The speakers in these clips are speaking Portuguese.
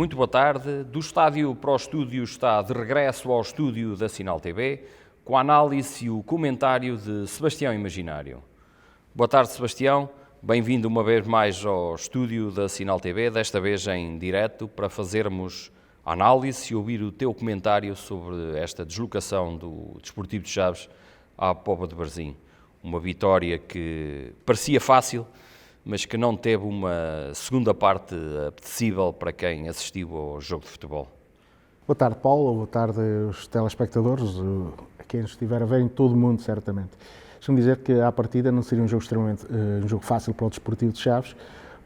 Muito boa tarde. Do estádio para o estúdio está de regresso ao estúdio da Sinal TV, com a análise e o comentário de Sebastião Imaginário. Boa tarde, Sebastião. Bem-vindo uma vez mais ao estúdio da Sinal TV, desta vez em direto, para fazermos a análise e ouvir o teu comentário sobre esta deslocação do Desportivo de Chaves à Póvoa de Varzim. Uma vitória que parecia fácil, mas que não teve uma segunda parte apetecível para quem assistiu ao jogo de futebol. Boa tarde, Paulo. Boa tarde aos telespectadores, a quem estiver a ver em todo o mundo, certamente. Deixa-me dizer que, à partida, não seria um jogo extremamente fácil para o Desportivo de Chaves,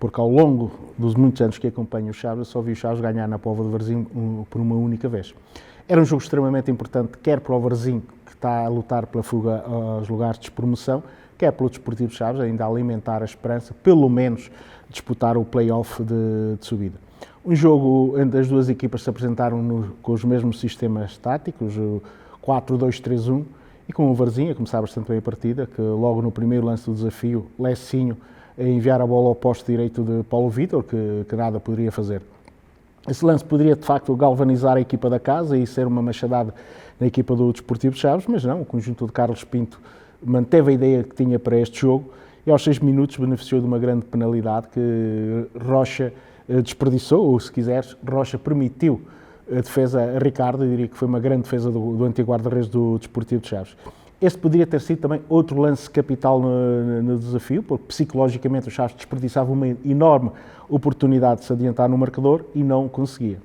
porque ao longo dos muitos anos que acompanho o Chaves, eu só vi o Chaves ganhar na Póvoa de Varzim por uma única vez. Era um jogo extremamente importante, quer para o Varzim, que está a lutar pela fuga aos lugares de despromoção, quer pelo Desportivo de Chaves, ainda a alimentar a esperança, pelo menos, disputar o play-off de subida. Um jogo onde as duas equipas se apresentaram com os mesmos sistemas táticos, o 4-2-3-1, e com o Varzim a começar bastante bem a partida, que logo no primeiro lance do desafio, Lecinho a enviar a bola ao poste direito de Paulo Vítor, que nada poderia fazer. Esse lance poderia, de facto, galvanizar a equipa da casa e ser uma machadada na equipa do Desportivo de Chaves, mas não, o conjunto de Carlos Pinto manteve a ideia que tinha para este jogo e aos 6 minutos beneficiou de uma grande penalidade que Rocha desperdiçou, ou se quiseres, Rocha permitiu a defesa a Ricardo. Eu diria que foi uma grande defesa do antigo guarda-redes do Desportivo de Chaves. Este poderia ter sido também outro lance capital no desafio, porque psicologicamente o Chaves desperdiçava uma enorme oportunidade de se adiantar no marcador e não conseguia.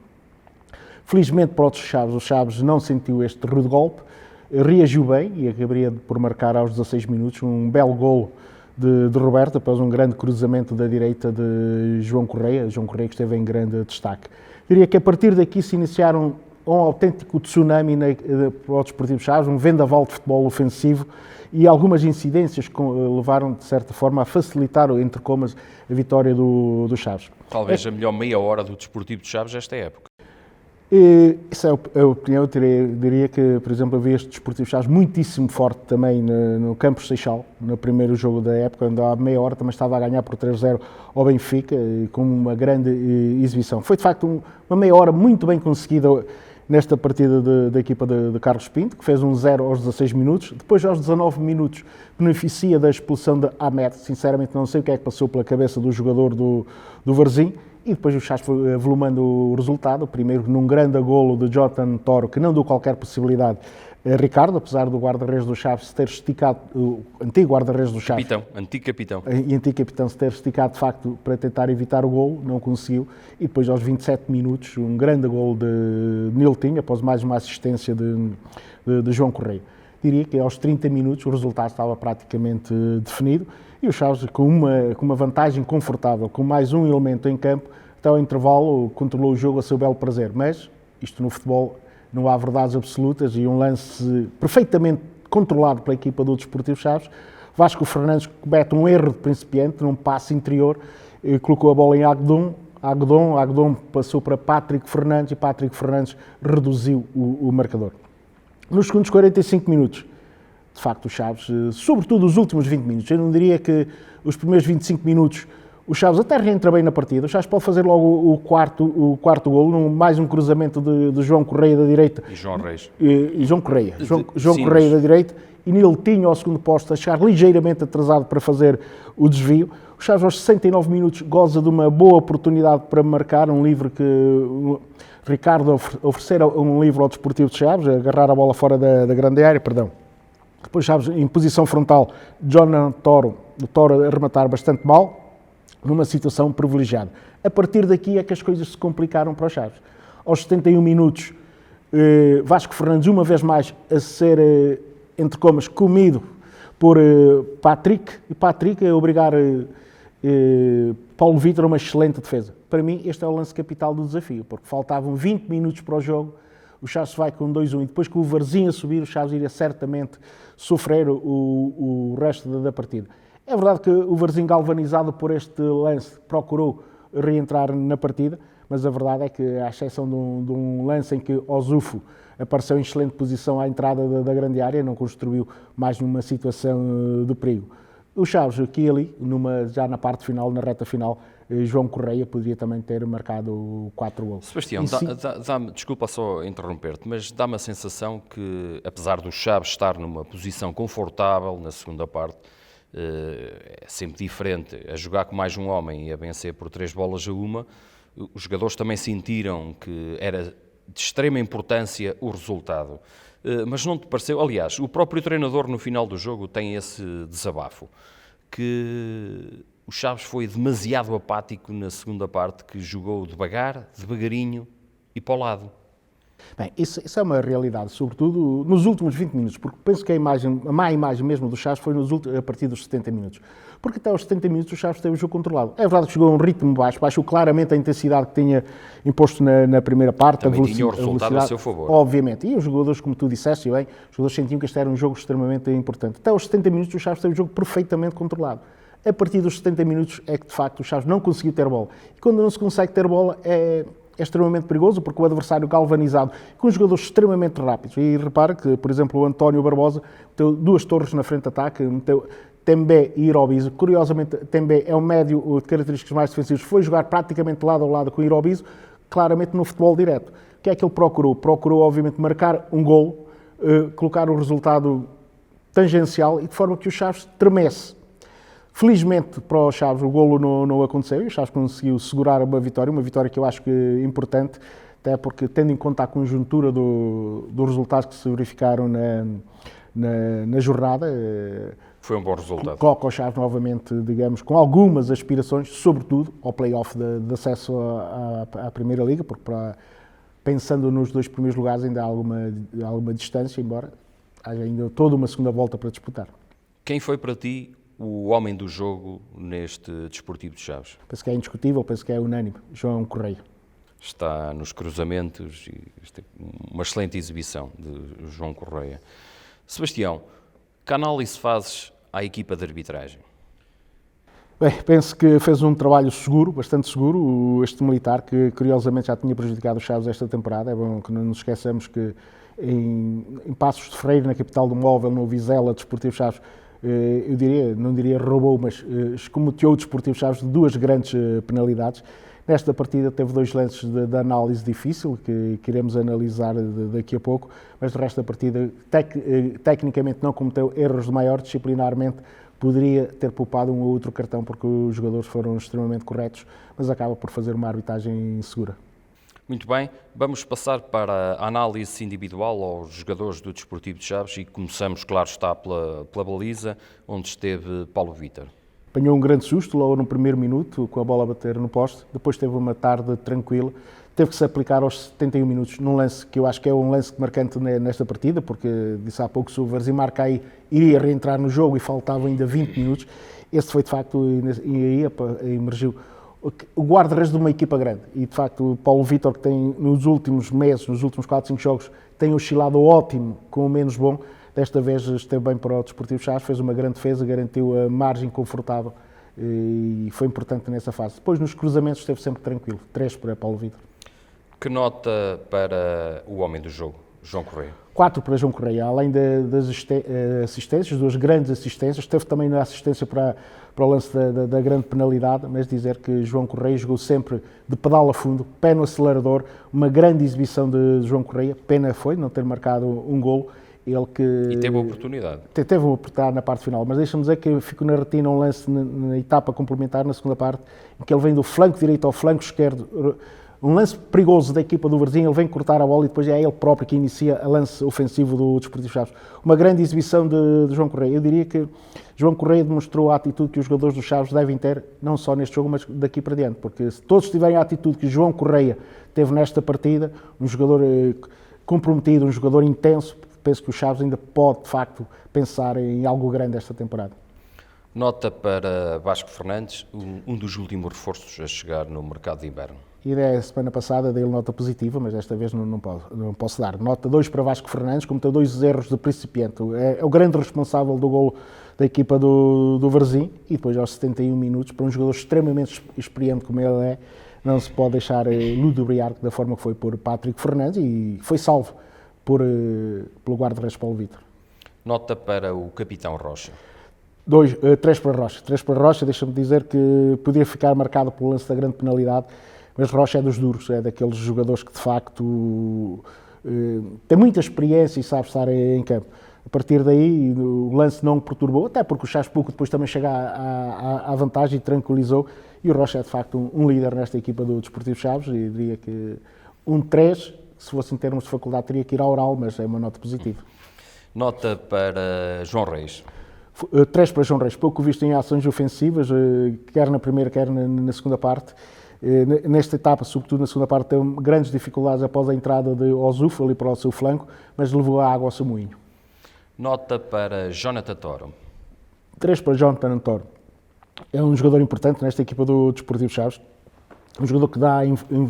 Felizmente para o Chaves não sentiu este rude golpe, reagiu bem e acabaria por marcar aos 16 minutos um belo golo de Roberto, após um grande cruzamento da direita de João Correia que esteve em grande destaque. Diria que a partir daqui se iniciaram um autêntico tsunami para o Desportivo de Chaves, um vendaval de futebol ofensivo e algumas incidências que levaram, de certa forma, a facilitar, entre comas, a vitória do Chaves. Talvez a melhor meia hora do Desportivo de Chaves esta época. Isso é a opinião. Eu diria que, por exemplo, eu vi este Desportivo de Chaves muitíssimo forte também no Campos Seixal, no primeiro jogo da época, onde há meia hora também estava a ganhar por 3-0 ao Benfica, com uma grande exibição. Foi, de facto, uma meia hora muito bem conseguida nesta partida da equipa de Carlos Pinto, que fez 1-0 aos 16 minutos. Depois, aos 19 minutos, beneficia da expulsão de Ahmed. Sinceramente, não sei o que é que passou pela cabeça do jogador do Varzim. E depois o Chaves foi avolumando o resultado, primeiro num grande golo de Jonathan Toro, que não deu qualquer possibilidade a Ricardo, apesar do guarda-redes do Chaves ter esticado, o antigo guarda-redes do Chaves, antigo capitão, se ter esticado de facto para tentar evitar o golo, não conseguiu, e depois aos 27 minutos um grande golo de Niltinho, após mais uma assistência de João Correia. Diria que aos 30 minutos o resultado estava praticamente definido e o Chaves, com uma vantagem confortável, com mais um elemento em campo, até ao intervalo controlou o jogo a seu belo prazer. Mas isto no futebol não há verdades absolutas e um lance perfeitamente controlado pela equipa do Desportivo Chaves, Vasco Fernandes comete um erro de principiante num passe interior, colocou a bola em Agdon passou para Patrick Fernandes e Patrick Fernandes reduziu o marcador. Nos segundos 45 minutos, de facto, o Chaves, sobretudo os últimos 20 minutos, eu não diria que os primeiros 25 minutos o Chaves até reentra bem na partida. O Chaves pode fazer logo o quarto golo, mais um cruzamento de João Correia da direita. E João Reis. E João Correia. João Correia da direita e Niltinho ao segundo posto, a chegar ligeiramente atrasado para fazer o desvio. O Chaves aos 69 minutos goza de uma boa oportunidade para marcar, um livre que Ricardo oferecer um livre ao Desportivo de Chaves, agarrar a bola fora da grande área, perdão. Depois Chaves em posição frontal, Jonathan Toro a rematar bastante mal, numa situação privilegiada. A partir daqui é que as coisas se complicaram para os Chaves. Aos 71 minutos, Vasco Fernandes, uma vez mais, a ser, entre comas, comido por Patrick, e Patrick a obrigar Paulo Vítor a uma excelente defesa. Para mim, este é o lance capital do desafio, porque faltavam 20 minutos para o jogo, o Chaves vai com 2-1, e depois com o Varzim a subir, o Chaves iria certamente sofrer o resto da partida. É verdade que o Varzim, galvanizado por este lance, procurou reentrar na partida, mas a verdade é que, à exceção de um lance em que Osufo apareceu em excelente posição à entrada da grande área, não construiu mais nenhuma situação de perigo. O Chaves, aqui e ali, já na parte final, na reta final, João Correia poderia também ter marcado 4 gols. Sebastião, desculpa só interromper-te, mas dá-me a sensação que, apesar do Chaves estar numa posição confortável na segunda parte, é sempre diferente a jogar com mais um homem e a vencer por 3-1, os jogadores também sentiram que era de extrema importância o resultado. Mas não te pareceu? Aliás, o próprio treinador no final do jogo tem esse desabafo, que o Chaves foi demasiado apático na segunda parte, que jogou devagarinho e para o lado. Bem, isso é uma realidade, sobretudo nos últimos 20 minutos, porque penso que a má imagem mesmo do Chaves foi a partir dos 70 minutos. Porque até aos 70 minutos o Chaves teve o jogo controlado. É verdade que jogou a um ritmo baixo, baixou claramente a intensidade que tinha imposto na primeira parte. Também tinha o resultado a seu favor. Obviamente. E os jogadores, como tu disseste, e bem, os jogadores sentiam que este era um jogo extremamente importante. Até aos 70 minutos o Chaves teve o jogo perfeitamente controlado. A partir dos 70 minutos é que, de facto, o Chaves não conseguiu ter bola. E quando não se consegue ter bola é extremamente perigoso, porque o adversário galvanizado, com jogadores extremamente rápidos. E repara que, por exemplo, o António Barbosa meteu 2 torres na frente de ataque, meteu Tembé e Irobiso. Curiosamente, Tembé é um médio de características mais defensivas, foi jogar praticamente lado a lado com o Irobiso, claramente no futebol direto. O que é que ele procurou? Procurou, obviamente, marcar um golo, colocar o resultado tangencial e de forma que o Chaves tremesse. Felizmente para o Chaves o golo não aconteceu e o Chaves conseguiu segurar uma vitória que eu acho que é importante, até porque, tendo em conta a conjuntura dos resultados que se verificaram na jornada, foi um bom resultado. Coloca o Chaves novamente, digamos, com algumas aspirações, sobretudo ao play-off de acesso à Primeira Liga, porque pensando nos 2 primeiros lugares ainda há alguma distância, embora haja ainda toda uma segunda volta para disputar. Quem foi para ti o homem do jogo neste Desportivo de Chaves? Penso que é indiscutível, penso que é unânime, João Correia. Está nos cruzamentos e uma excelente exibição de João Correia. Sebastião, que análise fazes à equipa de arbitragem? Bem, penso que fez um trabalho seguro, bastante seguro, este militar, que curiosamente já tinha prejudicado os Chaves esta temporada. É bom que não nos esqueçamos que em Passos de Ferreira, na capital do móvel, no Vizela, Desportivo Chaves, não diria roubou, mas escamoteou o Desportivo Chaves de 2 grandes penalidades. Nesta partida teve 2 lances de análise difícil, que iremos analisar daqui a pouco, mas de resto da partida, tecnicamente não cometeu erros de maior, disciplinarmente poderia ter poupado um ou outro cartão, porque os jogadores foram extremamente corretos, mas acaba por fazer uma arbitragem segura. Muito bem, vamos passar para a análise individual aos jogadores do Desportivo de Chaves e começamos, claro está, pela baliza, onde esteve Paulo Vítor. Apanhou um grande susto logo no primeiro minuto, com a bola a bater no poste, depois teve uma tarde tranquila, teve que se aplicar aos 71 minutos, num lance que eu acho que é um lance marcante nesta partida, porque disse há pouco se o Varzim marca aí, iria reentrar no jogo e faltavam ainda 20 minutos. Este foi de facto, e aí emergiu o guarda-redes de uma equipa grande. E de facto o Paulo Vítor, que tem nos últimos meses, nos últimos 4, 5 jogos, tem oscilado ótimo com o menos bom. Desta vez esteve bem para o Desportivo Chaves, fez uma grande defesa, garantiu a margem confortável e foi importante nessa fase. Depois nos cruzamentos esteve sempre tranquilo. 3 para Paulo Vítor. Que nota para o homem do jogo, João Correia? 4 para João Correia, além das assistências, 2 grandes assistências, teve também na assistência para o lance da grande penalidade, mas dizer que João Correia jogou sempre de pedal a fundo, pé no acelerador, uma grande exibição de João Correia, pena foi não ter marcado um golo. Ele que e teve a oportunidade. Teve a oportunidade na parte final, mas deixa-me dizer que ficou na retina um lance na etapa complementar, na segunda parte, em que ele vem do flanco direito ao flanco esquerdo, um lance perigoso da equipa do Varzim, ele vem cortar a bola e depois é ele próprio que inicia o lance ofensivo do Desportivo Chaves. Uma grande exibição de João Correia. Eu diria que João Correia demonstrou a atitude que os jogadores do Chaves devem ter, não só neste jogo, mas daqui para diante, porque se todos tiverem a atitude que João Correia teve nesta partida, um jogador comprometido, um jogador intenso, penso que o Chaves ainda pode, de facto, pensar em algo grande esta temporada. Nota para Vasco Fernandes, um dos últimos reforços a chegar no mercado de inverno. E da semana passada dei-lhe nota positiva, mas desta vez não posso dar. Nota 2 para Vasco Fernandes, cometeu 2 erros de principiante. É o grande responsável do golo da equipa do Varzim. E depois, aos 71 minutos, para um jogador extremamente experiente como ele é, não se pode deixar ludibriar da forma que foi por Patrick Fernandes e foi salvo pelo guarda-redes Paulo Vítor. Nota para o capitão Rocha. Três para Rocha. Três para Rocha, deixa-me dizer que podia ficar marcado pelo lance da grande penalidade, mas Rocha é dos duros, é daqueles jogadores que de facto tem muita experiência e sabe estar em campo. A partir daí, o lance não perturbou, até porque o Chaves pouco depois também chega à vantagem e tranquilizou. E o Rocha é de facto um líder nesta equipa do Desportivo Chaves, e diria que 3, se fosse em termos de faculdade, teria que ir ao oral, mas é uma nota positiva. Nota para João Reis. 3 para João Reis, pouco visto em ações ofensivas, quer na primeira, quer na segunda parte. Nesta etapa, sobretudo na segunda parte, teve grandes dificuldades após a entrada de Osuf ali para o seu flanco, mas levou a água ao seu moinho. Nota para Jonathan Toro. 3 para Jonathan Toro. É um jogador importante nesta equipa do Desportivo Chaves, um jogador que dá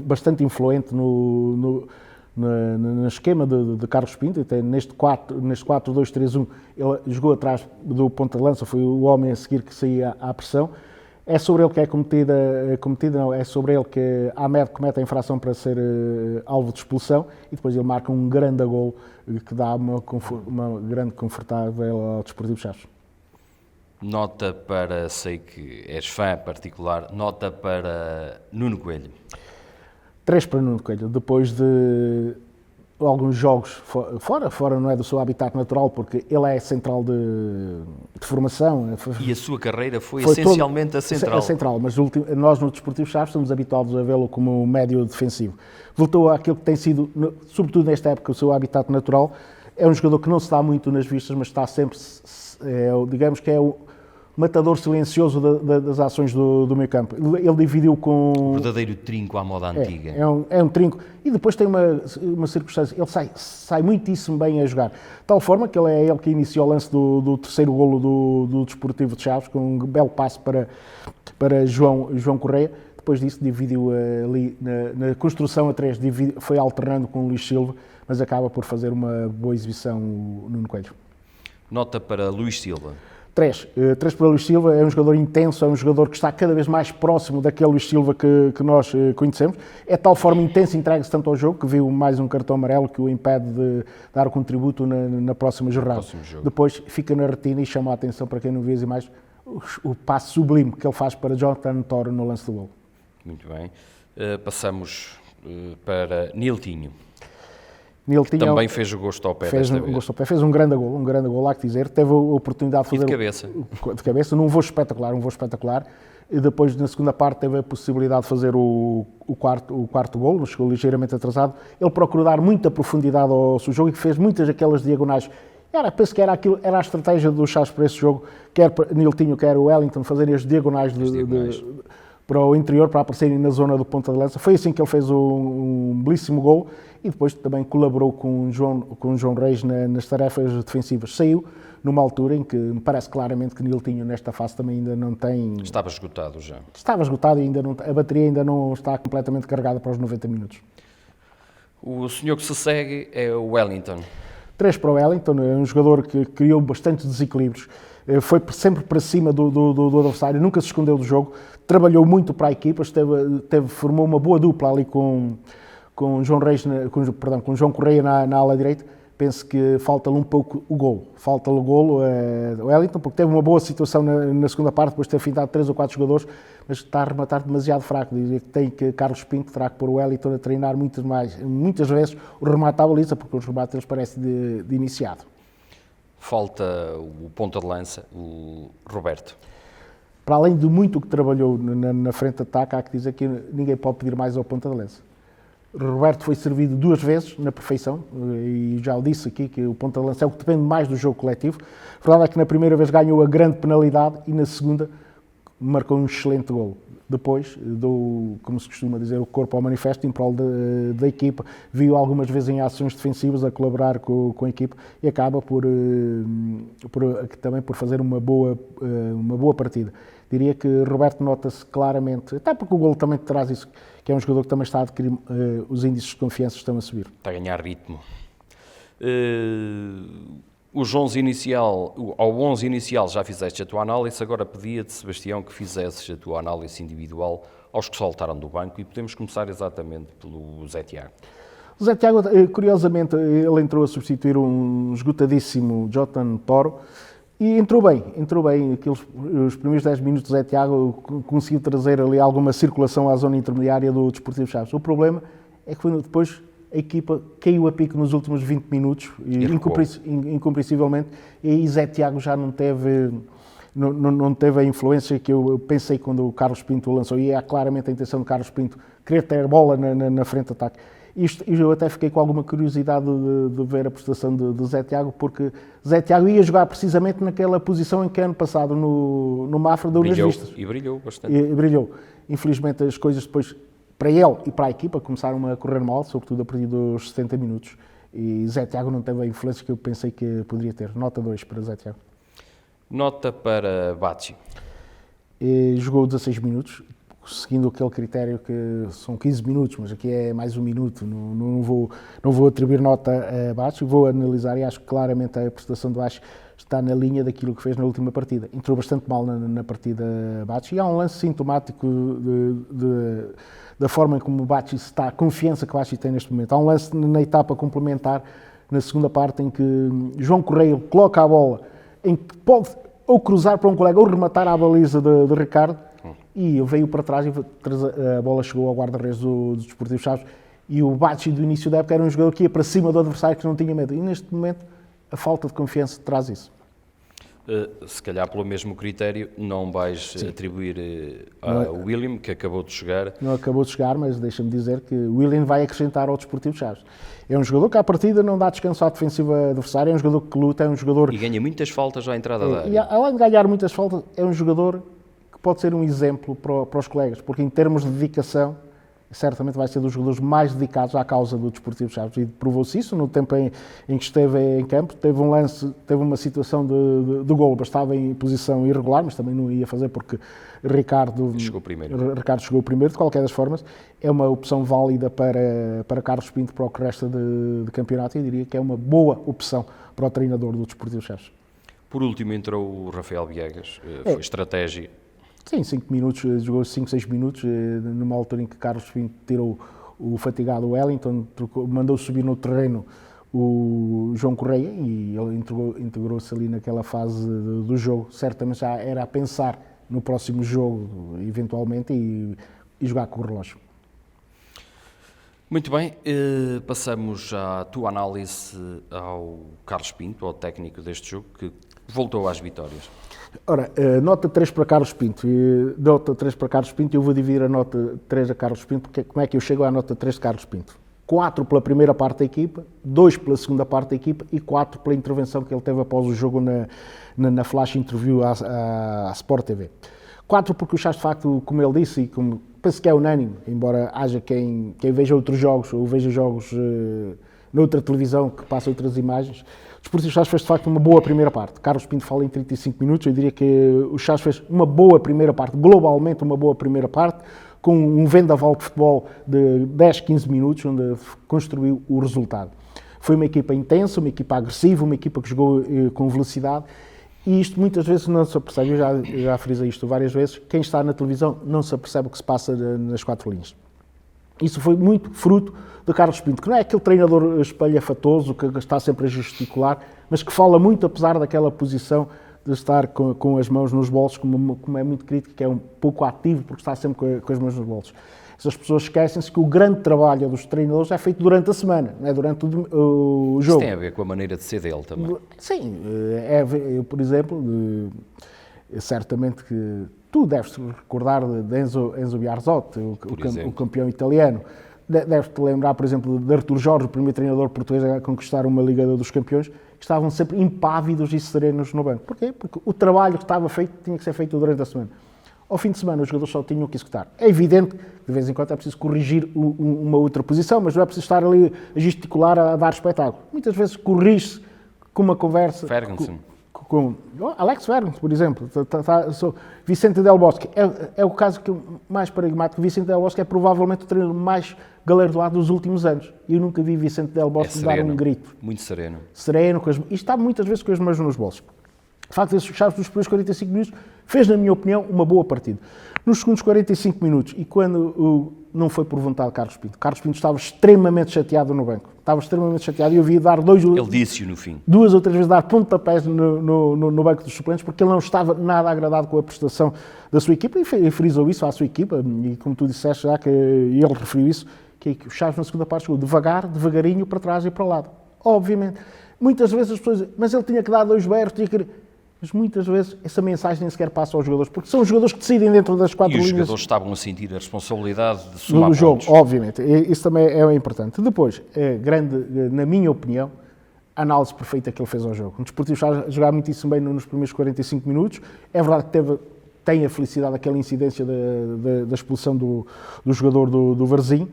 bastante influente no esquema de Carlos Pinto. Até neste 4-2-3-1 ele jogou atrás do ponta de lança, foi o homem a seguir que saía à pressão. É sobre ele que é cometida, não, é sobre ele que Ahmed comete a infração para ser alvo de expulsão, e depois ele marca um grande gol que dá uma grande confortável ao Desportivo Chaves. Nota para, sei que és fã particular, nota para Nuno Coelho. 3 para Nuno Coelho, depois de alguns jogos fora não é do seu habitat natural, porque ele é central de formação. E a sua carreira foi essencialmente a central. A central, mas nós no Desportivo Chaves estamos habituados a vê-lo como médio defensivo. Voltou àquilo que tem sido, sobretudo nesta época, o seu habitat natural. É um jogador que não se dá muito nas vistas, mas está sempre, digamos que é o matador silencioso das ações do meio campo. Ele dividiu com... Um verdadeiro trinco à moda antiga. É um trinco. E depois tem uma circunstância, ele sai muitíssimo bem a jogar. De tal forma que ele é ele que iniciou o lance do terceiro golo do Desportivo de Chaves, com um belo passe para João Correia. Depois disso dividiu ali na construção a 3, foi alternando com o Luís Silva, mas acaba por fazer uma boa exibição o Nuno Coelho. Nota para Luís Silva. 3 para Luís Silva, é um jogador intenso, é um jogador que está cada vez mais próximo daquele Luís Silva que nós conhecemos. É de tal forma intenso, entrega-se tanto ao jogo, que viu mais um cartão amarelo que o impede de dar o contributo na próxima jornada. Depois fica na retina e chama a atenção para quem não viu as imagens, o passe sublime que ele faz para Jonathan Toro no lance do gol. Muito bem. Passamos para Niltinho. Também fez o gosto ao pé fez um grande gol, há que dizer. Teve a oportunidade de fazer... de cabeça, num voo espetacular. E depois, na segunda parte, teve a possibilidade de fazer o quarto gol, mas chegou ligeiramente atrasado. Ele procurou dar muita profundidade ao seu jogo e fez muitas daquelas diagonais. Penso que era a estratégia do Chaves para esse jogo, quer Niltinho, quer o Wellington, fazerem as diagonais para o interior, para aparecerem na zona do ponta de lança. Foi assim que ele fez um belíssimo gol, e depois também colaborou com o João Reis nas tarefas defensivas. Saiu numa altura em que me parece claramente que Niltinho nesta fase também ainda não tem... Estava esgotado já. Estava esgotado e a bateria ainda não está completamente carregada para os 90 minutos. O senhor que se segue é o Wellington. 3 para o Wellington, é um jogador que criou bastantes desequilíbrios, foi sempre para cima do adversário, nunca se escondeu do jogo, trabalhou muito para a equipa, formou uma boa dupla ali com João Reis, com João Correia na ala direita. Penso que falta-lhe um pouco o golo. Falta-lhe o golo o Wellington, porque teve uma boa situação na segunda parte, depois de ter fintado 3 ou 4 jogadores, mas está a rematar demasiado fraco. Diria que Carlos Pinto terá que pôr o Wellington a treinar muitas vezes o remate à baliza, porque os remates eles parecem de iniciado. Falta o ponta de lança, o Roberto. Para além de muito que trabalhou na frente de ataque, há que dizer que ninguém pode pedir mais ao ponta de lança. Roberto foi servido 2 vezes na perfeição, e já o disse aqui que o ponta de lança é o que depende mais do jogo coletivo. A verdade é que na primeira vez ganhou a grande penalidade e na segunda marcou um excelente golo. Depois deu, como se costuma dizer, o corpo ao manifesto em prol da equipa, viu algumas vezes em ações defensivas a colaborar com a equipa e acaba também por fazer uma boa partida. Diria que Roberto nota-se claramente, até porque o golo também traz isso, que é um jogador que também está a adquirir, os índices de confiança estão a subir. Está a ganhar ritmo. Ao 11 inicial já fizeste a tua análise, agora pedia-te, Sebastião, que fizesses a tua análise individual aos que saltaram do banco, e podemos começar exatamente pelo Zé Tiago. O Zé Tiago, curiosamente, ele entrou a substituir um esgotadíssimo Jonathan Toro, E entrou bem. Os primeiros 10 minutos Zé Tiago conseguiu trazer ali alguma circulação à zona intermediária do Desportivo Chaves. O problema é que depois a equipa caiu a pico nos últimos 20 minutos, incompreensivelmente, e aí Zé Tiago já não teve a influência que eu pensei quando o Carlos Pinto o lançou, e é claramente a intenção do Carlos Pinto querer ter bola na frente de ataque. Eu até fiquei com alguma curiosidade de ver a prestação de Zé Tiago, porque Zé Tiago ia jogar precisamente naquela posição em que ano passado no Mafra deu nas vistas. E brilhou bastante. E brilhou. Infelizmente as coisas depois, para ele e para a equipa, começaram a correr mal, sobretudo a partir dos 70 minutos. E Zé Tiago não teve a influência que eu pensei que poderia ter. Nota 2 para Zé Tiago. Nota para Batchi. Jogou 16 minutos, seguindo aquele critério que são 15 minutos, mas aqui é mais um minuto. Não vou atribuir nota a Batchi, vou analisar e acho que claramente a prestação de Batchi está na linha daquilo que fez na última partida. Entrou bastante mal na partida Batchi, e há um lance sintomático da forma como o Batchi está, a confiança que o Batchi tem neste momento. Há um lance na etapa complementar, na segunda parte, em que João Correia coloca a bola, em que pode ou cruzar para um colega ou rematar à baliza de Ricardo, e ele veio para trás e a bola chegou ao guarda-redes do Desportivo Chaves, e o Batchi do início da época era um jogador que ia para cima do adversário, que não tinha medo, e neste momento a falta de confiança traz isso. Se calhar pelo mesmo critério não vais atribuir ao William, que acabou de chegar. Não acabou de chegar, mas deixa-me dizer que o William vai acrescentar ao Desportivo Chaves. É um jogador que à partida não dá descanso à defensiva adversária, é um jogador que luta, é um jogador... E ganha muitas faltas à entrada da área. E além de ganhar muitas faltas, é um jogador que pode ser um exemplo para os colegas, porque em termos de dedicação, certamente vai ser dos jogadores mais dedicados à causa do Desportivo Chaves, e provou-se isso no tempo em que esteve em campo. Teve um lance, teve uma situação de golo, estava em posição irregular, mas também não ia fazer porque Ricardo chegou primeiro. De qualquer das formas, é uma opção válida para Carlos Pinto para o que resta de campeonato, e eu diria que é uma boa opção para o treinador do Desportivo Chaves. Por último entrou o Rafael Viegas, foi estratégia. Sim, 5 minutos, jogou 5, 6 minutos, numa altura em que Carlos Pinto tirou o fatigado Wellington, mandou subir no terreno o João Correia, e ele integrou-se ali naquela fase do jogo. Certamente já era a pensar no próximo jogo, eventualmente, e jogar com o relógio. Muito bem, passamos à tua análise ao Carlos Pinto, ao técnico deste jogo, que voltou às vitórias. Ora, nota 3 para Carlos Pinto. Nota 3 para Carlos Pinto, eu vou dividir a nota 3 a Carlos Pinto, porque como é que eu chego à nota 3 de Carlos Pinto? 4 pela primeira parte da equipa, 2 pela segunda parte da equipa e 4 pela intervenção que ele teve após o jogo na flash interview à Sport TV. 4 porque o Chaves, de facto, como ele disse, e como penso que é unânime, embora haja quem veja outros jogos, ou veja jogos noutra televisão que passa outras imagens, o Desportivo Chaves fez de facto uma boa primeira parte. Carlos Pinto fala em 35 minutos, eu diria que o Chaves fez uma boa primeira parte, globalmente uma boa primeira parte, com um vendaval de futebol de 10, 15 minutos, onde construiu o resultado. Foi uma equipa intensa, uma equipa agressiva, uma equipa que jogou com velocidade, e isto muitas vezes não se apercebe, eu já frisei isto várias vezes, quem está na televisão não se apercebe o que se passa nas 4 linhas. Isso foi muito fruto de Carlos Pinto, que não é aquele treinador espalhafatoso que está sempre a gesticular, mas que fala muito, apesar daquela posição de estar com as mãos nos bolsos, como é muito crítico, que é um pouco ativo, porque está sempre com as mãos nos bolsos. Essas pessoas esquecem-se que o grande trabalho dos treinadores é feito durante a semana, não é durante o jogo. Isso tem a ver com a maneira de ser dele também. Sim, eu, por exemplo, certamente que tu deves recordar de Enzo Biarzotto, o campeão italiano. Deves-te lembrar, por exemplo, de Artur Jorge, o primeiro treinador português a conquistar uma Liga dos Campeões, que estavam sempre impávidos e serenos no banco. Porquê? Porque o trabalho que estava feito tinha que ser feito durante a semana. Ao fim de semana, os jogadores só tinham que executar. É evidente que, de vez em quando, é preciso corrigir uma outra posição, mas não é preciso estar ali a gesticular, a dar espetáculo. Muitas vezes corrige-se com uma conversa... Ferguson. Com Alex Ferguson, por exemplo, Vicente Del Bosque, é o caso mais paradigmático. Vicente Del Bosque é provavelmente o treinador mais galardoado dos últimos anos. Eu nunca vi Vicente Del Bosque dar um grito. Muito sereno. Sereno, e está muitas vezes com as mãos nos bolsos. De facto, esses Chaves dos primeiros 45 minutos fez, na minha opinião, uma boa partida. Nos segundos 45 minutos, e quando não foi por vontade de Carlos Pinto. Carlos Pinto estava extremamente chateado no banco. Estava extremamente chateado e eu vi dar Ele disse-o no fim. 2 ou 3 vezes dar pontapés no banco dos suplentes, porque ele não estava nada agradado com a prestação da sua equipa e frisou isso à sua equipa. E como tu disseste já, que ele referiu isso, que o Chaves na segunda parte chegou devagarinho para trás e para o lado. Obviamente. Muitas vezes as pessoas dizem, mas ele tinha que dar 2 berros, tinha que... Mas muitas vezes essa mensagem nem sequer passa aos jogadores, porque são os jogadores que decidem dentro das 4 linhas. E os jogadores estavam a sentir a responsabilidade de somar do jogo, pontos. obviamente. Isso também é importante. Depois, na minha opinião, a análise perfeita que ele fez ao jogo. O Desportivo está a jogar muitíssimo bem nos primeiros 45 minutos. É verdade que tem a felicidade daquela incidência da expulsão do jogador do Varzim,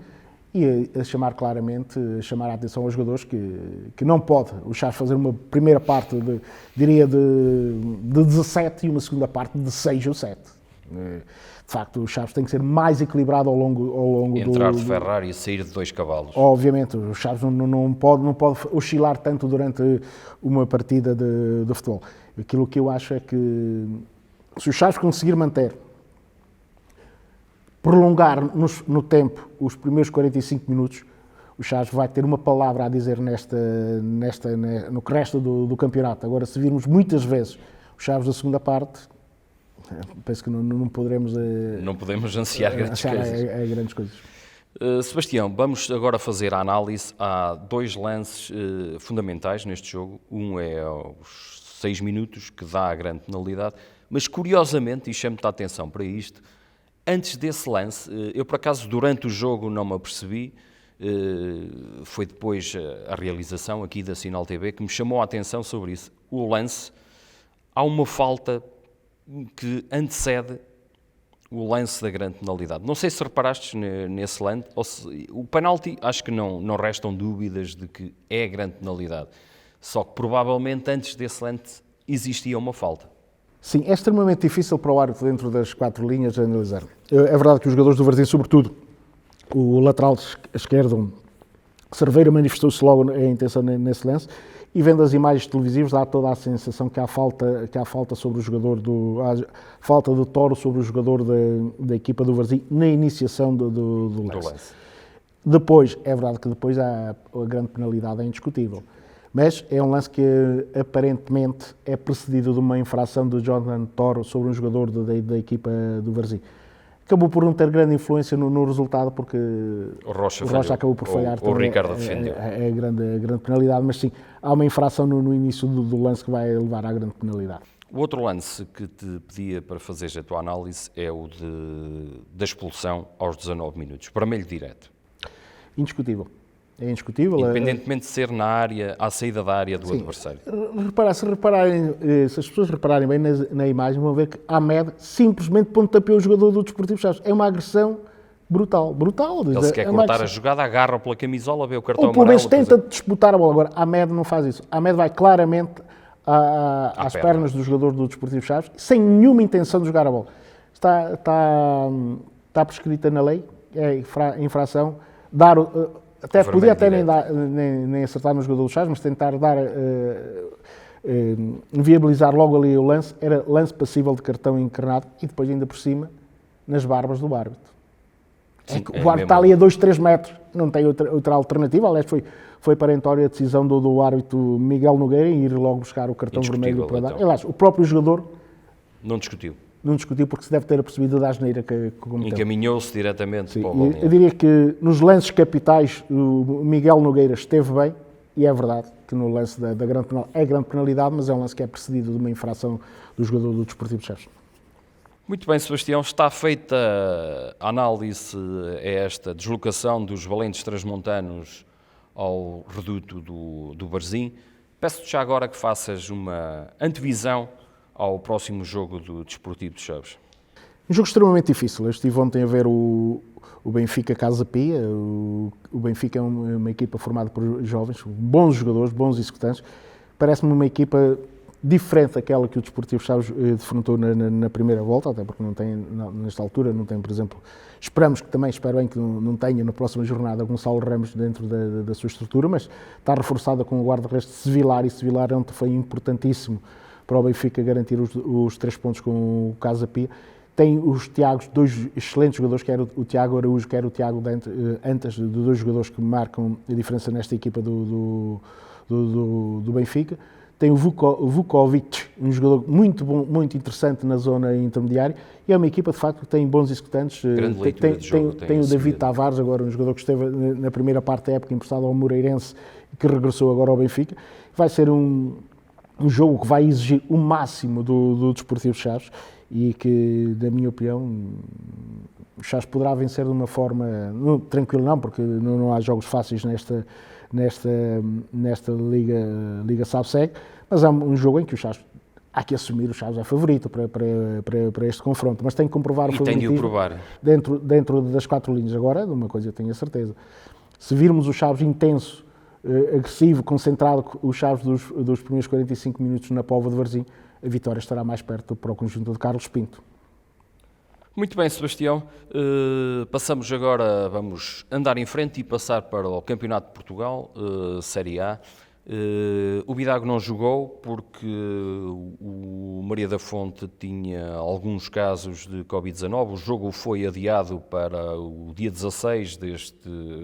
e a chamar a atenção aos jogadores que não pode o Chaves fazer uma primeira parte de 17 e uma segunda parte de 6 ou 7. De facto, o Chaves tem que ser mais equilibrado ao longo Entrar de Ferrari e sair de 2 cavalos. Obviamente, o Chaves não pode oscilar tanto durante uma partida de futebol. Aquilo que eu acho é que se o Chaves conseguir prolongar no tempo os primeiros 45 minutos, o Chaves vai ter uma palavra a dizer no que resta do campeonato. Agora, se virmos muitas vezes o Chaves da segunda parte, penso que não poderemos... Não podemos ansiar grandes coisas. Grandes coisas. Sebastião, vamos agora fazer a análise. Há 2 lances fundamentais neste jogo. Um é aos 6 minutos, que dá a grande penalidade, mas curiosamente, e chamo-te a atenção para isto, antes desse lance, eu por acaso durante o jogo não me apercebi, foi depois a realização aqui da Sinal TV que me chamou a atenção sobre isso. O lance, há uma falta que antecede o lance da grande penalidade. Não sei se reparaste nesse lance, o penalti, acho que não restam dúvidas de que é a grande penalidade, só que provavelmente antes desse lance existia uma falta. Sim, é extremamente difícil para o árbitro dentro das 4 linhas de analisar. É verdade que os jogadores do Varzim, sobretudo o lateral esquerdo, Cerveira, manifestou-se logo a intenção nesse lance, e vendo as imagens televisivas dá toda a sensação que há falta sobre o jogador falta de Toro sobre o jogador da equipa do Varzim na iniciação do lance. Depois, é verdade que depois a grande penalidade é indiscutível. Mas é um lance que aparentemente é precedido de uma infração de Jonathan Toro sobre um jogador da equipa do Varzim. Acabou por não ter grande influência no resultado, porque o Rocha acabou por falhar. O Ricardo defendeu. É a grande penalidade, mas sim, há uma infração no início do lance que vai levar à grande penalidade. O outro lance que te pedia para fazeres a tua análise é o da expulsão aos 19 minutos. Vermelho direto. Indiscutível. É indiscutível. Independentemente de ser na área, à saída da área do adversário. Se as pessoas repararem bem na imagem, vão ver que Ahmed simplesmente pontapeou o jogador do Desportivo Chaves. É uma agressão brutal. Ele se quer cortar a jogada, agarra pela camisola, vê o cartão amarelo. Ou pelo menos tenta disputar a bola. Agora, Ahmed não faz isso. Ahmed vai claramente às pernas do jogador do Desportivo Chaves, sem nenhuma intenção de jogar a bola. Está prescrita na lei, é infração, até podia até nem acertar no jogador do Chaves, mas tentar viabilizar logo ali o lance, era lance passível de cartão encarnado e depois ainda por cima nas barbas do árbitro. Sim, o árbitro está ali a 2, 3 metros, não tem outra alternativa. Aliás, foi perentória a decisão do árbitro Miguel Nogueira em ir logo buscar o cartão vermelho para dar. Então. Aliás, o próprio jogador não discutiu porque se deve ter apercebido da asneira que cometeu. Encaminhou-se diretamente para o balneário. Eu diria que nos lances capitais o Miguel Nogueira esteve bem, e é verdade que no lance da grande penalidade é grande penalidade, mas é um lance que é precedido de uma infração do jogador do Desportivo de Chaves. Muito bem, Sebastião, está feita a análise a esta deslocação dos valentes transmontanos ao reduto do Varzim. Peço-te já agora que faças uma antevisão ao próximo jogo do Desportivo de Chaves. Um jogo extremamente difícil. Eu estive ontem a ver o Benfica Casa Pia. O Benfica é uma equipa formada por jovens, bons jogadores, bons executantes. Parece-me uma equipa diferente daquela que o Desportivo de Chaves defrontou na primeira volta, até porque não tem, nesta altura, não tem, por exemplo, espero bem que não tenha na próxima jornada Gonçalo Ramos dentro da sua estrutura, mas está reforçada com o guarda-redes Sevilar, e Sevilar ontem foi importantíssimo para o Benfica garantir os 3 pontos com o Casa Pia. tem os Tiagos, dois excelentes jogadores, quer o Tiago Araújo, quer o Tiago Antas, de dois jogadores que marcam a diferença nesta equipa do Benfica. Tem o Vukovic, um jogador muito bom, muito interessante na zona intermediária, e é uma equipa de facto que tem bons executantes. Tem o David Tavares, agora um jogador que esteve na primeira parte da época emprestado ao Moreirense e que regressou agora ao Benfica. Vai ser um jogo que vai exigir o máximo do Desportivo de Chaves e que, na minha opinião, o Chaves poderá vencer de uma forma tranquila, não, porque não há jogos fáceis nesta Liga SABSEG, mas é um jogo em que o Chaves, há que assumir, o Chaves é favorito para este confronto, mas tem que comprovar o favoritismo. E tem de o provar. Dentro das 4 linhas. Agora, de uma coisa eu tenho a certeza, se virmos o Chaves intenso, agressivo, concentrado, o Chaves dos primeiros 45 minutos na Póvoa de Varzim, a vitória estará mais perto para o conjunto de Carlos Pinto. Muito bem, Sebastião. Passamos agora, vamos andar em frente e passar para o Campeonato de Portugal, Série A. O Bidago não jogou porque o Maria da Fonte tinha alguns casos de Covid-19. O jogo foi adiado para o dia 16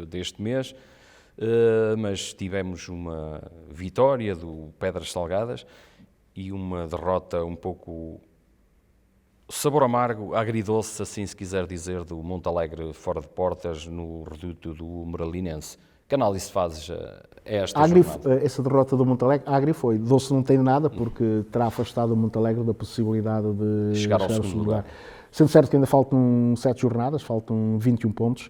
deste mês, mas tivemos uma vitória do Pedras Salgadas e uma derrota um pouco sabor amargo, agridoce, assim se quiser dizer, do Montalegre fora de portas no reduto do Moralinense. Que análise fazes a esta jornada? Essa derrota do Montalegre, agri foi. Doce não tem nada porque terá afastado o Montalegre da possibilidade de chegar ao segundo lugar. Sendo certo que ainda faltam 7 jornadas, faltam 21 pontos.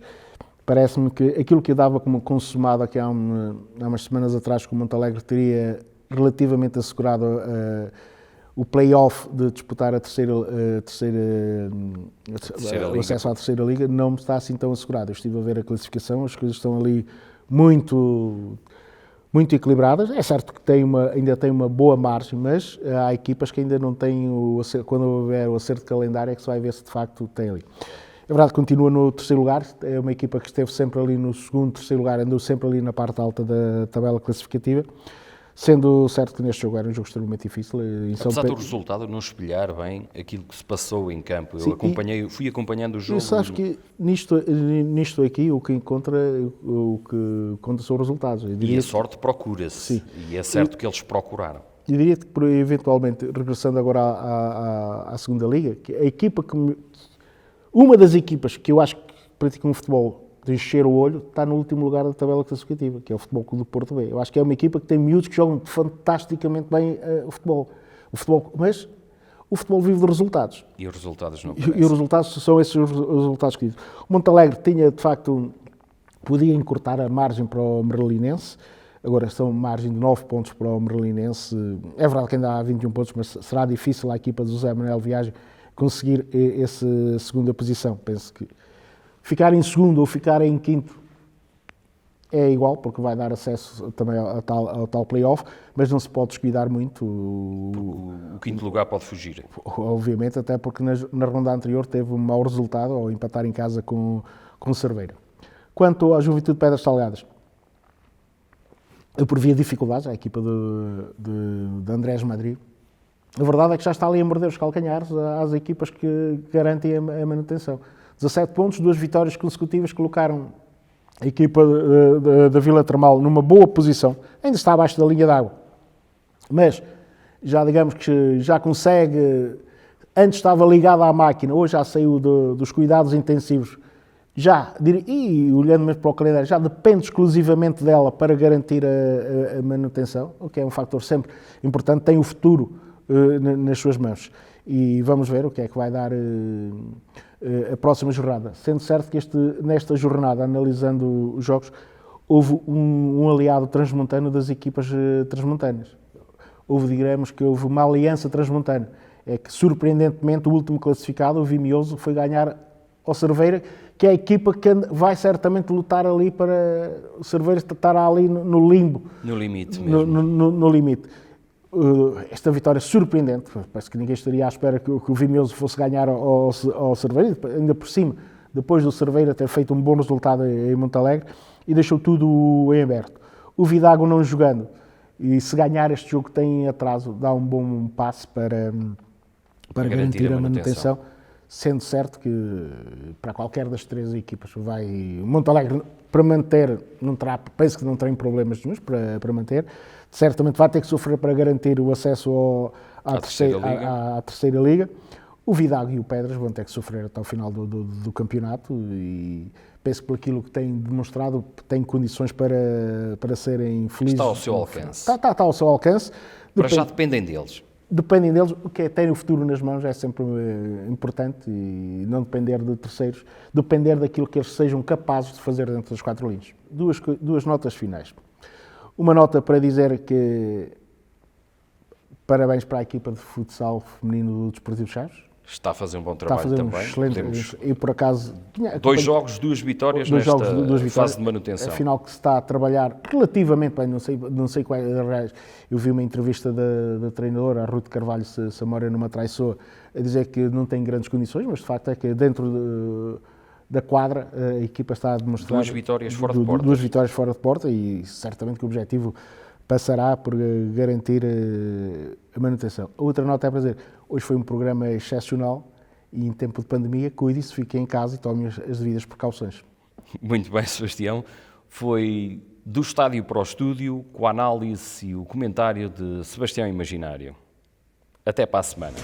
Parece-me que aquilo que eu dava como consumado aqui há umas semanas atrás, que o Montalegre teria relativamente assegurado o play-off de disputar o acesso à terceira liga, não me está assim tão assegurado. Eu estive a ver a classificação, as coisas estão ali muito equilibradas. É certo que ainda tem uma boa margem, mas há equipas que ainda não têm quando houver o acerto de calendário é que se vai ver se de facto tem ali. É verdade que continua no terceiro lugar, é uma equipa que esteve sempre ali no segundo, terceiro lugar, andou sempre ali na parte alta da tabela classificativa. Sendo certo que neste jogo era um jogo extremamente difícil. Apesar do resultado não espelhar bem aquilo que se passou em campo. Sim, fui acompanhando o jogo. Sabes que nisto aqui o que conta são os resultados. E a sorte procura-se. E é certo que eles procuraram. Eu diria que, eventualmente, regressando agora à segunda liga, que uma das equipas que eu acho que praticam um futebol de encher o olho, está no último lugar da tabela classificativa, que é o Futebol Clube do Porto B. Eu acho que é uma equipa que tem miúdos que jogam fantasticamente bem o futebol. Mas o futebol vive de resultados. E os resultados não aparecem. E os resultados são esses os resultados que dizem. O Montalegre tinha, de facto, podia encurtar a margem para o Merlinense. Agora são margem de 9 pontos para o Merlinense. É verdade que ainda há 21 pontos, mas será difícil à equipa de José Manuel Viagem conseguir essa segunda posição. Penso que ficar em segundo ou ficar em quinto é igual, porque vai dar acesso também ao tal play-off, mas não se pode descuidar muito. O quinto lugar pode fugir. Obviamente, até porque na ronda anterior teve um mau resultado ao empatar em casa com o Cerveira. Quanto à Juventude de Pedras Salgadas, eu previa dificuldades à equipa de Andrés Madrid. A verdade é que já está ali a morder os calcanhares às equipas que garantem a manutenção. 17 pontos, 2 vitórias consecutivas, colocaram a equipa da Vila Termal numa boa posição. Ainda está abaixo da linha d'água, mas já digamos que já consegue. Antes estava ligada à máquina, hoje já saiu dos cuidados intensivos. E olhando mesmo para o calendário, já depende exclusivamente dela para garantir a manutenção, o que é um fator sempre importante. Tem o futuro nas suas mãos. E vamos ver o que é que vai dar a próxima jornada. Sendo certo que nesta jornada, analisando os jogos, houve um aliado transmontano das equipas transmontanas. Digamos que houve uma aliança transmontana. É que, surpreendentemente, o último classificado, o Vimioso, foi ganhar ao Cerveira, que é a equipa que vai certamente lutar ali para o Cerveira estar ali no limbo. No limite mesmo. No limite. Esta vitória surpreendente, parece que ninguém estaria à espera que o Vimioso fosse ganhar ao Cerveira, ainda por cima, depois do Cerveira ter feito um bom resultado em Montalegre, e deixou tudo em aberto. O Vidago não jogando, e se ganhar este jogo que tem atraso, dá um bom passo para garantir a manutenção. sendo certo que para qualquer das três equipas vai Montalegre para manter, penso que não tem problemas nenhums para manter, certamente vai ter que sofrer para garantir o acesso à terceira liga. O Vidago e o Pedras vão ter que sofrer até o final do campeonato e penso que por aquilo que têm demonstrado têm condições para serem felizes. Está ao seu alcance. Está ao seu alcance. Para já dependem deles. Dependem deles, o que é ter o futuro nas mãos é sempre importante e não depender de terceiros, depender daquilo que eles sejam capazes de fazer dentro das quatro linhas. Duas notas finais. Uma nota para dizer que parabéns para a equipa de futsal feminino do Desportivo de Chaves. Está a fazer um bom trabalho também. Excelente. E por acaso... Dois jogos, duas vitórias fase de manutenção. Afinal que se está a trabalhar relativamente bem, não sei qual é. Eu vi uma entrevista da treinadora, a Ruth Carvalho, se a memória não me atraiçou, a dizer que não tem grandes condições, mas de facto é que dentro da quadra a equipa está a demonstrar... Duas vitórias fora de porta. Duas vitórias fora de porta e certamente que o objetivo passará por garantir a manutenção. A outra nota é para dizer, hoje foi um programa excepcional e em tempo de pandemia, cuide-se, fique em casa e tome as devidas precauções. Muito bem, Sebastião. Foi do estádio para o estúdio, com a análise e o comentário de Sebastião Imaginário. Até para a semana.